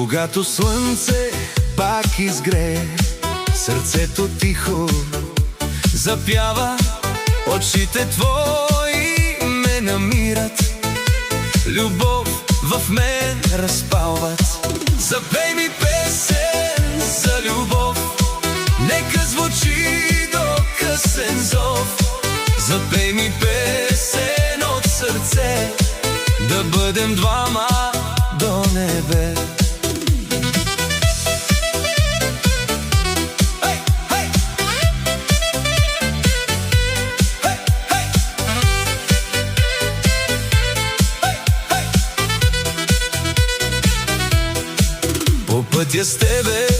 Когато слънце пак изгрее, сърцето тихо запява, очите твои ме намират, любов в мен разпалват. Запей ми песен за любов, нека звучи до късен зов. Запей ми песен от сърце, да бъдем двама до небе. По пътя с тебе